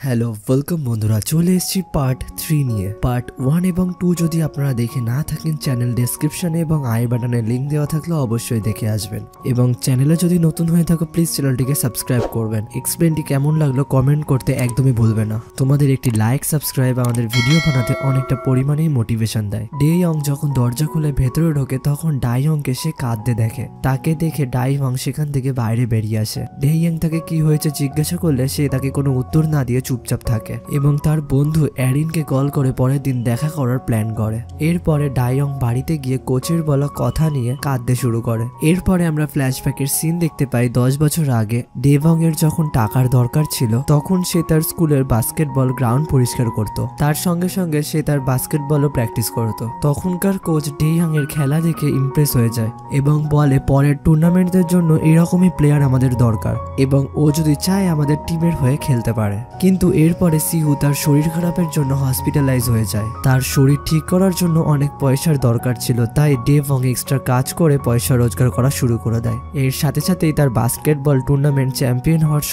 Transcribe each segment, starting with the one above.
Hello welcome বন্ধুরা, চলে এসেছি পার্ট 3 নিয়ে। পার্ট 1 এবং 2 যদি আপনারা দেখে না থাকেন, চ্যানেল ডেসক্রিপশনে এবং আই বাটনে লিংক দেওয়া থাকলে অবশ্যই দেখে আসবেন। এবং চ্যানেলে যদি নতুন হয়ে থাকো প্লিজ চ্যানেলটিকে সাবস্ক্রাইব করবেন। এক্সপ্লেনটি কেমন লাগলো কমেন্ট করতে একদমই ভুলবে না। তোমাদের একটি লাইক সাবস্ক্রাইব আমাদের ভিডিও বানাতে অনেকটা পরিমাণেই মোটিভেশন দেয়। ডে ইয়ং যখন দরজা খুলে ভেতরে ঢোকে তখন ডাই ইয়ংকে সে কাঁদতে দেখে। তাকে দেখে ডাই ইয়ং সেখান থেকে বাইরে বেরিয়ে আসে। ডে ইয়ং তাকে কি হয়েছে জিজ্ঞাসা করলে সে তাকে কোনো উত্তর না দিয়ে চুপচাপ থাকে এবং তার বন্ধু অ্যারিনকে কল করে পরের দিন দেখা করার প্ল্যান করে। এরপরে ডাইয়ং বাড়িতে গিয়ে কোচের বলা কথা নিয়ে কাঁদতে শুরু করে। এরপরে আমরা ফ্ল্যাশব্যাকের সিন দেখতে পাই 10 বছর আগে ডেভং এর যখন টাকার দরকার ছিল তখন সে তার স্কুলের বাস্কেটবল গ্রাউন্ড পরিষ্কার করত। তার সঙ্গে সঙ্গে সে তার বাস্কেটবলও প্র্যাকটিস করত। তখনকার কোচ ডেইয়ং এর খেলা দেখে ইমপ্রেস হয়ে যায় এবং বলে পরের টুর্নামেন্টদের জন্য এরকমই প্লেয়ার আমাদের দরকার এবং ও যদি চায় আমাদের টিমের হয়ে খেলতে পারে। কিন্তু এরপরে সিহু তার শরীর খারাপের জন্য হসপিটালাইজ হয়ে যায়। তার শরীর ঠিক করার জন্য অনেক পয়সার দরকার ছিল, তাই ডেভং এক্সট্রা কাজ করে পয়সা রোজগার করা শুরু করে দেয়। এর সাথে সাথেই তার বাস্কেটবল টুর্নামেন্ট চ্যাম্পিয়ন হওয়ার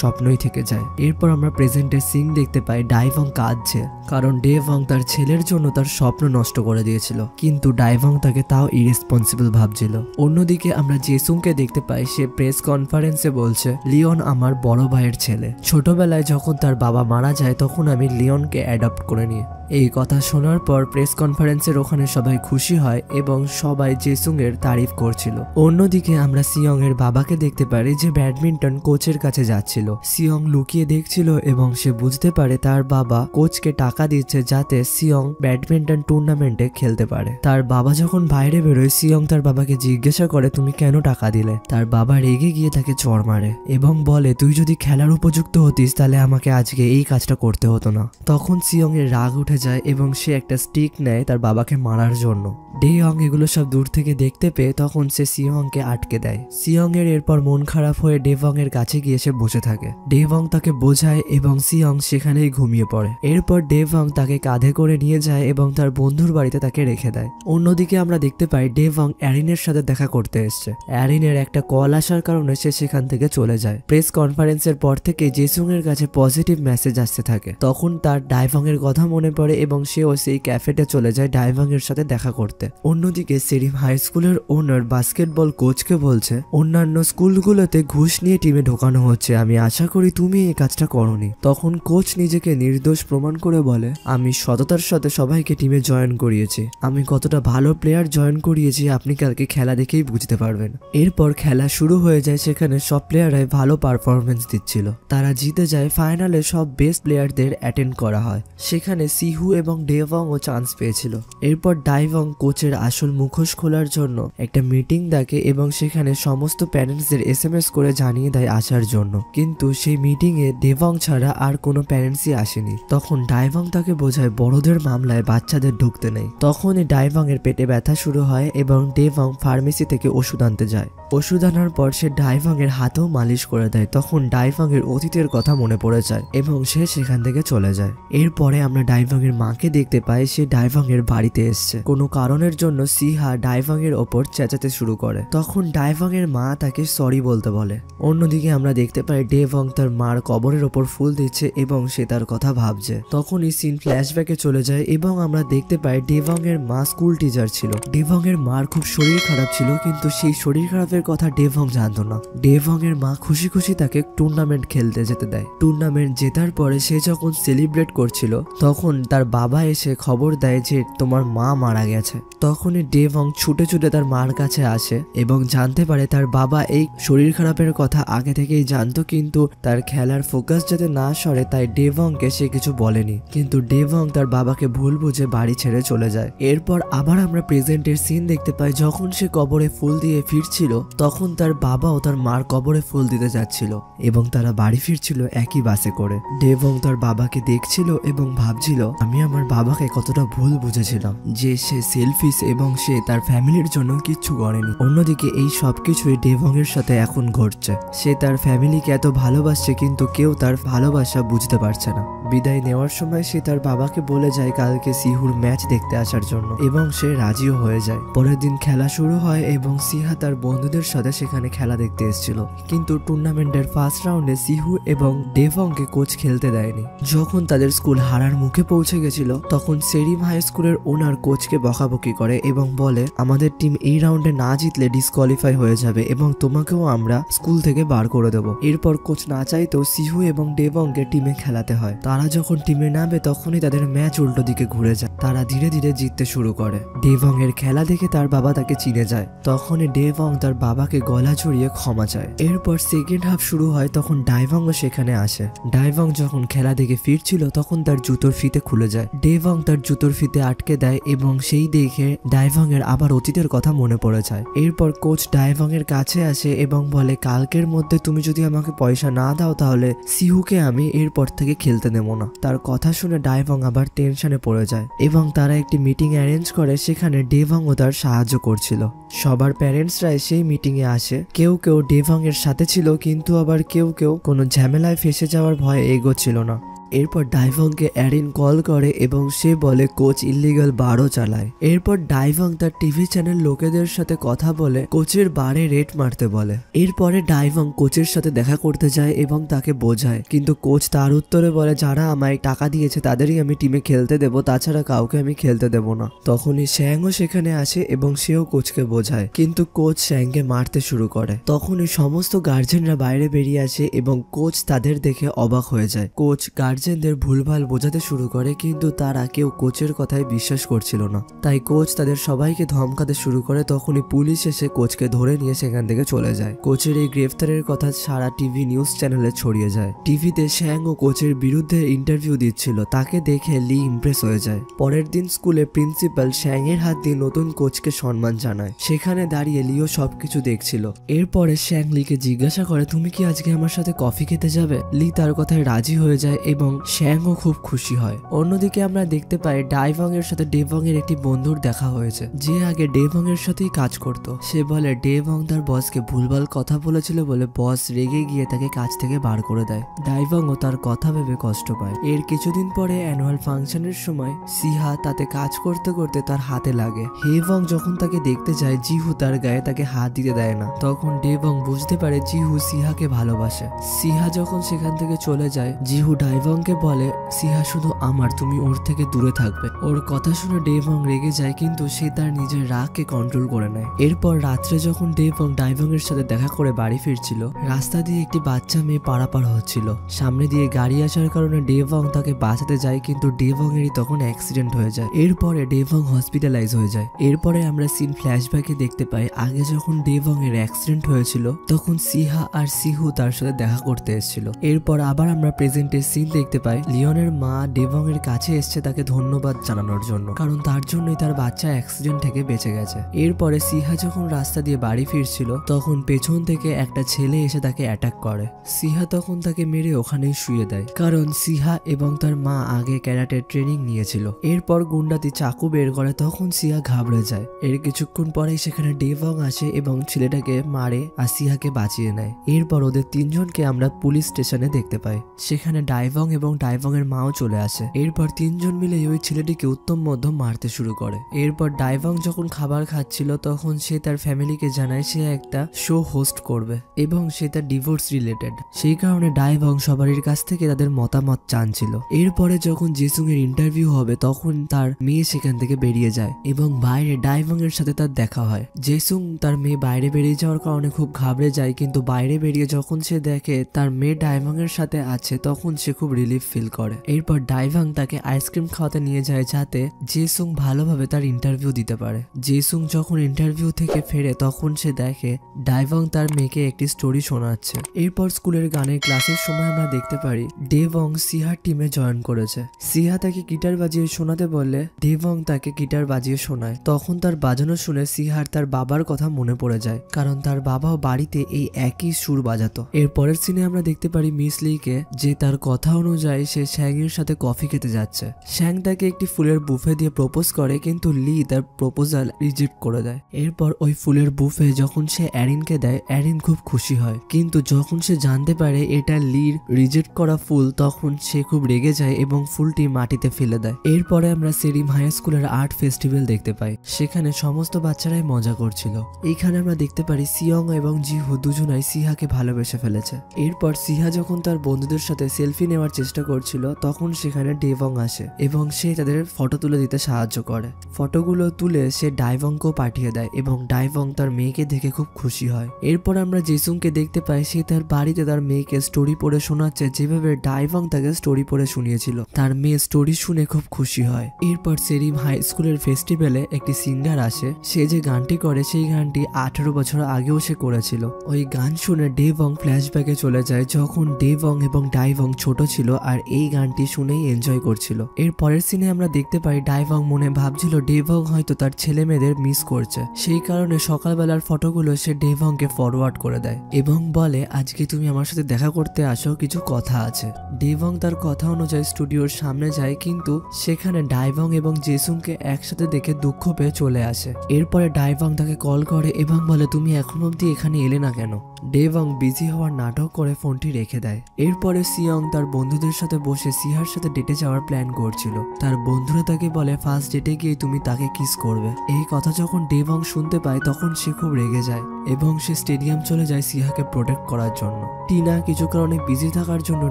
স্বপ্নই থেকে যায়। এরপর আমরা প্রেজেন্টের সিন দেখতে পাই ডাইভং কাঁদছে, কারণ ডেভং তার ছেলের জন্য তার স্বপ্ন নষ্ট করে দিয়েছিল, কিন্তু ডাইভং তাকে তাও ইরেসপন্সিবল ভাবছিল। অন্যদিকে আমরা জেসুংকে দেখতে পাই, সে প্রেস কনফারেন্সে বলছে লিওন আমার বড় ভাইয়ের ছেলে। ছোটবেলায় যখন তার বাবা মারা যায় তখন আমি লিওনকে অ্যাডপ্ট করে নিই। এই কথা শোনার পর প্রেস কনফারেন্সের ওখানে সবাই খুশি হয় এবং সবাই জেসুং এর তারিফ করছিল। অন্যদিকে আমরা সিয়ং এর বাবাকে দেখতে পারি যে ব্যাডমিন্টন কোচের কাছে যাচ্ছিল। সিয়ং লুকিয়ে দেখছিল এবং সে বুঝতে পারে তার বাবা কোচকে টাকা দিচ্ছে যাতে সিয়ং ব্যাডমিন্টন টুর্নামেন্টে খেলতে পারে। তার বাবা যখন বাইরে বেরোয় সিয়ং তার বাবাকে জিজ্ঞাসা করে তুমি কেন টাকা দিলে। তার বাবা রেগে গিয়ে তাকে চড় মারে এবং বলে তুই যদি খেলার উপযুক্ত হতিস তাহলে আমাকে আজকে এই কাজটা করতে হতো না। তখন সিয়ং এর রাগ উঠে যায় এবং সে একটা স্টিক নেয় তার বাবাকে মারার জন্য। ডেইয়ং এগুলো সব দূর থেকে দেখতে পেয়ে তখন সে সিয়ংকে আটকে দেয়। সিয়ং এর এরপর মন খারাপ হয়ে ডেভং এর কাছে গিয়ে সে বসে থাকে। ডেভং তাকে বোঝায় এবং সিয়ং সেখানেই ঘুমিয়ে পড়ে। এরপর ডেভং তাকে কাঁধে করে নিয়ে যায় এবং তার বন্ধুর বাড়িতে তাকে রেখে দেয়। অন্যদিকে আমরা দেখতে পাই ডেভং অ্যারিনের সাথে দেখা করতে এসছে। অ্যারিনের একটা কল আসার কারণে সে সেখান থেকে চলে যায়। প্রেস কনফারেন্সের পর থেকে জেসুং এর কাছে পজিটিভ মেসেজ আসতে থাকে। তখন তার ডাইভং এর কথা মনে পড়ে এবং সেও সেই ক্যাফেতে চলে যায় ডাইভং এর সাথে দেখা করতে। অন্যদিকে সেরিম হাই স্কুলের ওনার বাস্কেটবল কোচকে বলছে অন্যান্য স্কুলগুলোতে ঘুষ নিয়ে টিমে ঢোকানো হচ্ছে, আমি আশা করি তুমি এই কাজটা করোনি। তখন কোচ নিজেকে নির্দোষ প্রমাণ করে বলে আমি সততার সাথে সবাইকে টিমে জয়েন করিয়েছি, আমি কতটা ভালো প্লেয়ার জয়েন করিয়েছি আপনি কালকে খেলা দেখেই বুঝতে পারবেন। এরপর খেলা শুরু হয়ে যায়, সেখানে সব প্লেয়াররাই ভালো পারফরমেন্স দিচ্ছিল। তারা জিতে যায়। ফাইনালে সব বেস্ট প্লেয়ারদের অ্যাটেন্ড করা হয়। সেখানে সিহু এবং ডেভং ও চান্স পেয়েছিল। এরপর ডাইভং কোচের আসল মুখোশ খোলার জন্য একটা মিটিং ডাকে এবং সেখানে সমস্ত প্যারেন্টসদের SMS করে জানিয়ে দেয় আসার জন্য, কিন্তু সেই মিটিং এ ডেভং ছাড়া আর কোনো প্যারেন্টসই আসেনি। তখন ডাইভং তাকে বোঝায় বড়দের মামলায় বাচ্চাদের ঢুকতে নেই। তখনই ডাইভং এর পেটে ব্যথা শুরু হয় এবং ডেভং ফার্মেসি থেকে ওষুধ আনতে যায়। ওষুধ আনার পর সে ডাইভং এর হাতেও মালিশ করে দেয়। তখন ডাইভং এর অতীতের কথা মনে পড়ে যায় এবং সে সেখান থেকে চলে যায়। এরপরে আমরা ডাইভং এর মাকে দেখতে পাই, সে ডাইভং এর বাড়িতে এসছে। কোনো কারণের জন্য সিহা ডাইভং এর ওপর চেঁচাতে শুরু করে। তখন ডাইভং এর মা তাকে সরি বলতে বলে। অন্যদিকে আমরা দেখতে পাই ডেভং তার মার কবরের ওপর ফুল দিচ্ছে এবং সে তার কথা ভাবছে। তখনই সিন ফ্ল্যাশব্যাকে চলে যায় এবং আমরা দেখতে পাই ডেভং এর মা স্কুল টিচার ছিল। ডেভং এর মার খুব শরীর খারাপ ছিল, কিন্তু সেই শরীর খারাপের কথা ডেভং জানতো না। ডেভং এর মা খুশি খুশি তাকে টুর্নামেন্ট খেলতে যেতে দেয়। টুর্নামেন্ট জেতার পরে সে যখন সেলিব্রেট করছিল তখন তার বাবা এসে খবর দেয় যে তোমার মা মারা গেছে। তখনই ডেভং ছুটে ছুটে তার মার কাছে আসে এবং জানতে পারে তার বাবা এই শরীর খারাপের কথা আগে থেকেই জানতো, কিন্তু তার খেলার ফোকাস যাতে না সরে তাই ডেভংকে সে কিছু বলেনি। কিন্তু ডেভং তার বাবাকে ভুল বুঝে বাড়ি ছেড়ে চলে যায়। এরপর আবার আমরা প্রেজেন্টের সিন দেখতে পাই, যখন সে কবরে ফুল দিয়ে ফিরছিল তখন তার বাবাও তার মার কবরে ফুল দিতে যাচ্ছিল এবং তারা বাড়ি ফিরছিল একই বাসে করে। ডেভং তার বাবাকে দেখছিল এবং ভাবছিল আমি আমার বাবাকে কতটা ভুল বুঝেছিলাম যে সে সেলফিশ এবং সে তার ফ্যামিলির জন্য কিচ্ছু করেনি। অন্যদিকে এই সবকিছুই ডেভং এর সাথে এখন ঘটছে। সে তার ফ্যামিলিকে এত ভালোবাসছে কিন্তু কেউ তার ভালোবাসা বুঝতে পারছে না। বিদায় নেওয়ার সময় সে তার বাবাকে বলে যায় কালকে সিহুর ম্যাচ দেখতে আসার জন্য এবং সে রাজিও হয়ে যায়। পরের দিন খেলা শুরু হয় এবং সিহা তার বন্ধুদের সাথে সেখানে খেলা দেখতে এসেছিল, কিন্তু টুর্নামেন্টের ফার্স্ট রাউন্ডে সিহু এবং ডেভংকে কোচ খেলতে দেয়নি। যখন তাদের স্কুল হারার মুখে পৌঁছে গেছিল তখন সেরিম হাই স্কুলের ওনার কোচকে বকাবকি করে এবং বলে আমাদের টিম এই রাউন্ডে না জিতলে ডিসকোয়ালিফাই হয়ে যাবে এবং তোমাকেও আমরা স্কুল থেকে বার করে দেবো। এরপর কোচ না চাইতেও সিহু এবং ডেভংকে টিমে খেলাতে হয়। তারা যখন টিমে নামে তখনই তাদের ম্যাচ উল্টো দিকে ঘুরে যায়। তারা ধীরে ধীরে জিততে শুরু করে। ডেভং এর খেলা দেখে তার বাবা তাকে চিনে যায়। তখনই ডেভং তার বাবাকে গলা জড়িয়ে ক্ষমা চায়। এরপর সেকেন্ড হাফ শুরু হয়, তখন ডাইভংও সেখানে আসে। ডাইভং যখন খেলা দেখে ফিরছিল তখন তার জুতোর ফিতে খুলে যায়। ডেভং তার জুতোর ফিতে আটকে দেয় এবং সেই দেখে ডাইভং এর আবার অতীতের কথা মনে পড়ে যায়। এরপর কোচ ডাইভং এর কাছে আসে এবং বলে কালকের মধ্যে তুমি যদি আমাকে পয়সা না দাও তাহলে সিহুকে আমি এরপর থেকে খেলতে দেবো না। তার কথা শুনে ডাইভং আবার টেনশনে পড়ে যায় এবং তারা একটি মিটিং অ্যারেঞ্জ করে। সেখানে ডেভং ও তার সাহায্য করছিল। সবার প্যারেন্টসরা সেই মিটিং এ আসে। কেউ কেউ ডেভং এর সাথে ছিল, কিন্তু আবার কেউ কেউ কোনো ঝামেলায় ফেসে যাওয়ার ভয়ে এগোচ্ছিল না। এরপর ডাইভংকে অ্যারিন কল করে এবং সে বলে কোচ ইল্লিগাল বারও চালায়। এরপর ডাইভং তার টিভি চ্যানেল লোকেদের সাথে কথা বলে কোচের বারে রেট মারতে বলে। এরপরে ডাইভং কোচের সাথে দেখা করতে যায় এবং তাকে বোঝায়, কিন্তু কোচ তার উত্তরে বলে যারা আমায় টাকা দিয়েছে তাদেরই আমি টিমে খেলতে দেবো, তাছাড়া কাউকে আমি খেলতে দেবো না। তখনই শ্যাংও সেখানে আসে এবং সেও কোচকে বোঝায়, কিন্তু কোচ শ্যাংকে মারতে শুরু করে। তখনই সমস্ত গার্জেনরা বাইরে বেরিয়ে আসে এবং কোচ তাদের দেখে অবাক হয়ে যায়। কোচ গার্জেনদের ভুলভাল বোঝাতে শুরু করে, কিন্তু তারা কেউ কোচের কথায় বিশ্বাস করছিল না। তাই কোচ তাদের সবাইকে ধমকাতে শুরু করে। তখনই পুলিশ এসে কোচকে ধরে নিয়ে সেখান থেকে চলে যায়। কোচের এই গ্রেফতারের কথা সারা টিভি নিউজ চ্যানেলে ছড়িয়ে যায়। টিভিতে শ্যাং ও কোচের বিরুদ্ধে ইন্টারভিউ দিচ্ছিল, তাকে দেখে লি ইমপ্রেস হয়ে যায়। পরের দিন স্কুলে প্রিন্সিপাল শ্যাং এর হাত দিয়ে নতুন কোচকে সম্মান জানায়। সেখানে দাঁড়িয়ে লিও সবকিছু দেখছিল। এরপরে শ্যাং লিকে জিজ্ঞাসা করে তুমি কি আজকে আমার সাথে কফি খেতে যাবে? লি তার কথায় রাজি হয়ে যায় এবং শ্যাংও খুব খুশি হয়। অন্যদিকে আমরা দেখতে পাই ডাইভং এর সাথে ডেভং এর একটি বন্ধুর দেখা হয়েছে, যে আগে ডেভং এর সাথেই কাজ করত। সে বলে ডেভং তার বসকে ভুলভাল কথা বলেছিল বলে বস রেগে গিয়ে তাকে কাজ থেকে বার করে দেয়। ডাইভংও তার কথা ভেবে কষ্ট পায়। এর কিছুদিন পরে অ্যানুয়াল ফাংশনের সময় সিহা তাতে কাজ করতে করতে তার হাতে লাগে। হেভং যখন তাকে দেখতে যায় জিহু তার গায়ে তাকে হাত দিতে দেয় না। তখন ডেভং বুঝতে পারে জিহু সিহাকে ভালোবাসে। সিহা যখন সেখান থেকে চলে যায় জিহু ডাইভংকে বলে সিহা শুধু আমার, তুমি ওর থেকে দূরে থাকবে। ওর কথা শুনে ডেভং রেগে যায়, কিন্তু সে তার নিজের রাগকে কন্ট্রোল করে নেয়। এরপর রাত্রে যখন ডেভং ডাইভং এর সাথে দেখা করে বাড়ি ফিরছিল, রাস্তা দিয়ে একটি বাচ্চা মেয়ে পারাপার হচ্ছিল। সামনে দিয়ে গাড়ি আসার কারণে ডেভং তাকে বাঁচাতে যায়, কিন্তু ডেভং এরই তখন অ্যাক্সিডেন্ট হয়ে যায়। এরপরে ডেভং হসপিটালাইজ হয়ে যায়। এরপরে আমরা সিন ফ্ল্যাশব্যাকে দেখতে পাই আগে যখন ডেভং এর অ্যাক্সিডেন্ট হয়েছিল তখন সিহা আর সিহু তার সাথে দেখা করতে এসেছিল। এরপর আবার আমরা প্রেজেন্টের সিন দেখতে পাই লিওনের মা ডেভং এর কাছে এসছে তাকে ধন্যবাদ জানানোর জন্য, কারণ তার জন্যই তার বাচ্চা অ্যাক্সিডেন্ট থেকে বেঁচে গেছে। এরপরে সিহা যখন রাস্তা দিয়ে বাড়ি ফিরছিল তখন পেছন থেকে একটা ছেলে এসে তাকে অ্যাটাক করে। সিহা তখন তাকে মেরে ওখানেই শুয়ে দেয়, কারণ সিহা এবং তার মা আগে ক্যারাটে ট্রেনিং নিয়েছিল। এরপর গুন্ডাতি চাকু বের করে, তখন সিহা ঘাবড়ে যায়। এর কিছুক্ষণ পরেই সেখানে ডেভং আসে এবং ছেলেটাকে মারে আর সিহাকে বাঁচিয়ে নেয়। এরপর ওদের তিনজনকে আমরা পুলিশ স্টেশনে দেখতে পাই। সেখানে ডাইভং এবং ডাইভং এর মাও চলে আসে। এরপর তিনজন মিলে ওই ছেলেটিকে উত্তম মধ্যম মারতে শুরু করে। এরপর ডাইভং যখন খাবার খাচ্ছিল তখন সে তার ফ্যামিলিকে জানায় সে একটা শো হোস্ট করবে এবং সে তার ডিভোর্স রিলেটেড। সেই কারণে ডাইভং সবারই কাছ থেকে তাদের মতামত চানছিল। এরপরে যখন জেসুং এর ইন্টারভিউ হবে তখন তার মেয়ে সেখান থেকে বেরিয়ে যায় এবং বাইরে ডাইভং এর সাথে তার দেখা হয়। জেসুং তার মেয়ে বাইরে বেরিয়ে যাওয়ার কারণে খুব ঘাবড়ে যায়, কিন্তু বাইরে বেরিয়ে যখন সে দেখে তার মেয়ে ডাইভং এর সাথে আছে তখন সে খুব রিলিফ ফিল করে। এরপর ডাইভং তাকে আইসক্রিম খাওয়াতে নিয়ে যায় যাতে জেসুং ভালোভাবে তার ইন্টারভিউ দিতে পারে। জেসুং যখন ইন্টারভিউ থেকে ফেরে তখন সে দেখে ডাইভং তার মেয়েকে একটি স্টোরি শোনাচ্ছে। এরপর স্কুলের গানের ক্লাসের সময় আমরা দেখতে পারি ডেভং সিহার টিমে জয়েন করেছে। সিহা তাকে গিটার বাজিয়ে শোনাতে বললে ডেভং তাকে গিটার বাজিয়ে শোনায়। তখন তার বাজানো শুনে সিহার তার বাবার কথা মনে পড়ে যায়, কারণ তার বাবাও বাড়িতে এই একই সুর বাজাতো। এর পরের সিনে আমরা দেখতে পারি মিস লিকে, যে তার কথা অনুযায়ী অনুযায়ী সে শ্যাংয়ের সাথে কফি খেতে যাচ্ছে। শ্যাং তাকে একটি ফুলের বুফে দিয়ে প্রপোজ করে, কিন্তু লি তার প্রপোজাল রিজেক্ট করে দেয়। এরপর ওই ফুলের বুফে যখন সে অ্যারিনকে দেয়, অ্যারিন খুব খুশি হয়, কিন্তু যখন সে জানতে পারে এটা লির রিজেক্ট করা ফুল তখন সে খুব রেগে যায় এবং ফুলটি মাটিতে ফেলে দেয়। এরপরে আমরা সেরিম হাই স্কুলের আর্ট ফেস্টিভ্যাল দেখতে পাই। সেখানে সমস্ত বাচ্চারাই মজা করছিল। এইখানে আমরা দেখতে পারি সিয়ং এবং জিহু দুজনাই সিহাকে ভালোবেসে ফেলেছে। এরপর সিহা যখন তার বন্ধুদের সাথে সেলফি নেওয়ার চেষ্টা করছিল তখন সেখানে ডেভং আসে এবং সে তাদের ফটো তুলে দিতে সাহায্য করে। ফটোগুলো তুলে সে ডাইভংকেও পাঠিয়ে দেয় এবং ডাইভং তার মেয়েকে দেখে খুব খুশি হয়। এরপর আমরা জেসুংকে দেখতে পাই, সে তার বাড়িতে তার মেয়েকে স্টোরি পড়ে শোনাচ্ছে, যেভাবে ডাইভং তাকে স্টোরি পড়ে শুনিয়েছিল। তার মেয়ে স্টোরি শুনে খুব খুশি হয়। এরপর সেরিম হাই স্কুলের ফেস্টিভ্যালে একটি সিঙ্গার আসে। সে যে গানটি করে সেই গানটি 18 বছর আগেও সে করেছিল। ওই গান শুনে ডেভং ফ্ল্যাশব্যাকে চলে যায়, যখন ডেভং এবং ডাইভং ছোট ছিল আর এই গানটি শুনেই এনজয় করছিল। এর পরের সিনে আমরা দেখতে পাই ডাইভং মনে ভাবছিল ডেভং হয়তো তার ছেলে মেয়েদের মিস করছে। সেই কারণে সকালবেলার ফটোগুলো সে ডেভংকে ফরওয়ার্ড করে দেয় এবং বলে, আজকে তুমি আমার সাথে দেখা করতে আসো, কিছু কথা আছে। ডেভং তার কথা অনুযায়ী স্টুডিওর সামনে যায়, কিন্তু সেখানে ডাইভং এবং জেসুংকে একসাথে দেখে দুঃখ পেয়ে চলে আসে। এরপরে ডাইভং তাকে কল করে এবং বলে, তুমি এখন অব্দি এখানে এলে না কেন? ডেভং বিজি হওয়ার নাটক করে ফোনটি রেখে দেয়। এরপরে সিয়ং তার বন্ধুদের সাথে বসে সিহার সাথে ডেটে যাওয়ার প্ল্যান করছিল। তার বন্ধুরা তাকে বলে, ফার্স্ট ডেটে গিয়ে তুমি তাকে কিস করবে। এই কথা যখন ডেভং শুনতে পায় তখন সে খুব রেগে যায় এবং সে স্টেডিয়াম চলে যায় সিহাকে প্রোটেক্ট করার জন্য। টিনা কিছু কারণে বিজি থাকার জন্য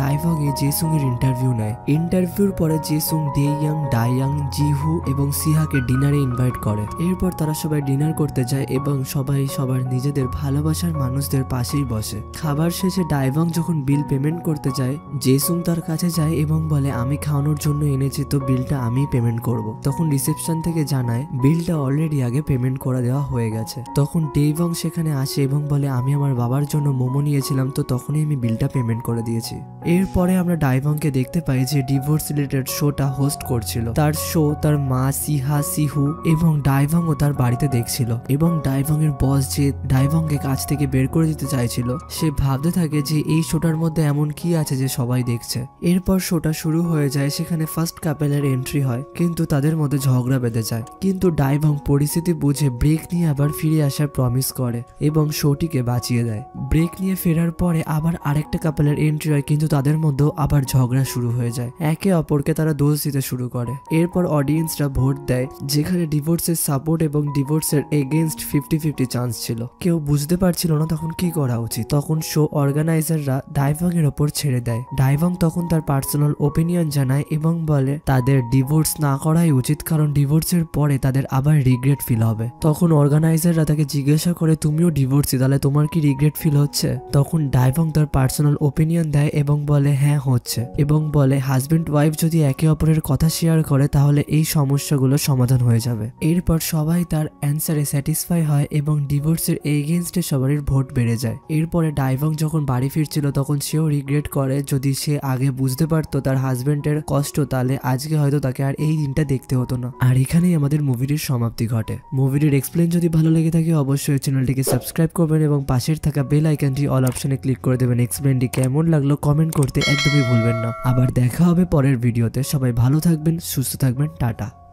ডাইভং এ জেসুং এর ইন্টারভিউ নেয়। ইন্টারভিউর পরে জেসুং ডেইয়াং, ডাইয়াং, জিহু এবং সিহাকে ডিনারে ইনভাইট করে। এরপর তারা সবাই ডিনার করতে যায় এবং সবাই সবার নিজেদের ভালোবাসার মানুষদের পাশেই বসে। খাবার শেষে ডাইভং যখন বিল পেমেন্ট করতে যায়, জেসুং তার কাছে যায় এবং বলে, আমি খাওয়ানোর জন্য এনেছি, তো বিলটা আমি পেমেন্ট করব। তখন রিসেপশন থেকে জানায় বিলটা অলরেডি আগে পেমেন্ট করে দেওয়া হয়ে গেছে। তখন ডেইভং সেখানে আসে এবং বলে, আমি আমার বাবার জন্য মোমো নিয়েছিলাম, তো তখনই আমি বিলটা পেমেন্ট করে দিয়েছি। এরপরে আমরা ডাইভংকে দেখতে পাই যে ডিভোর্স রিলেটেড শোটা হোস্ট করছিল। তার শো তার মা, সিহা, সিহু এবং ডাইভংও তার বাড়িতে দেখছিল এবং ডাইভং এর বস যে ডাইভংকে কাজ থেকে বের করে দিতে চাইছিল, সে ভাবতে থাকে যে এই শোটার মধ্যে এমন কি আছে যে সবাই দেখছে। এরপর শোটা শুরু হয়ে যায়। সেখানে ফার্স্ট কাপেলের এন্ট্রি হয়, কিন্তু তাদের মধ্যে ঝগড়া বেঁধে যায়। কিন্তু ডাইভং পরিস্থিতি বুঝে ব্রেক নিয়ে আবার ফিরে আসার প্রমিস করে এবং শোটিকে বাঁচিয়ে দেয়। ব্রেক নিয়ে ফেরার পরে আবার আরেকটা কাপেলের এন্ট্রি হয়, কিন্তু তাদের মধ্যেও আবার ঝগড়া শুরু হয়ে যায়। একে অপরকে তারা দোষ দিতে শুরু করে। এরপর অডিয়েন্সরা ভোট দেয়, যেখানে ডিভোর্সের সাপোর্ট এবং ডিভোর্সের এগেইনস্ট 50-50 চান্স ছিল। কেউ বুঝতে পারছিল না তখন কি করা উচিত। তখন শো অর্গানাইজাররা ডাইভং এর ওপর ছেড়ে দেয়। ডাইভং তখন তার পার্সোনাল ওপিনিয়ন জানায় এবং বলে তাদের ডিভোর্স না করাই উচিত, কারণ ডিভোর্সের পরে তাদের আবার রিগ্রেট ফিল হবে। তখন অর্গানাইজাররা তাকে জিজ্ঞাসা করে, তুমিও ডিভোর্সি, তাহলে তোমার কি রিগ্রেট ফিল হচ্ছে? তখন ডাইভং তার পার্সোনাল ওপিনিয়ন দেয় এবং বলে, হ্যাঁ হচ্ছে, এবং বলে হাজবেন্ড ওয়াইফ যদি একে অপরের কথা শেয়ার করে তাহলে এই সমস্যাগুলো সমাধান হয়ে যাবে। এরপর সবাই তার অ্যান্সারে স্যাটিসফাই হয় এবং ডিভোর্সের এগেইনস্টে সবারই ভোট বেড়ে যায়। এরপরে ডাইভং যখন বাড়ি ফিরছিল তখন সেও রিগ্রেট করে, যদি সে আগে বুঝতে পারতো তার হাজবেন্ডের কষ্ট, তাহলে আজকে হয়তো তাকে আর এই দিনটা দেখতে হতো না। আর এখানেই আমাদের মুভিটির সমাপ্তি ঘটে। মুভিটির এক্সপ্লেন যদি ভালো লেগে থাকে অবশ্যই চ্যানেলটিকে সাবস্ক্রাইব করবেন এবং পাশের থাকা বেল আইকনটি অল অপশনে ক্লিক করে দেবেন। এক্সপ্লেনটি কেমন লাগলো কমেন্ট করতে একদমই ভুলবেন না। আবার দেখা হবে পরের ভিডিওতে। সবাই ভালো থাকবেন, সুস্থ থাকবেন, টাটা।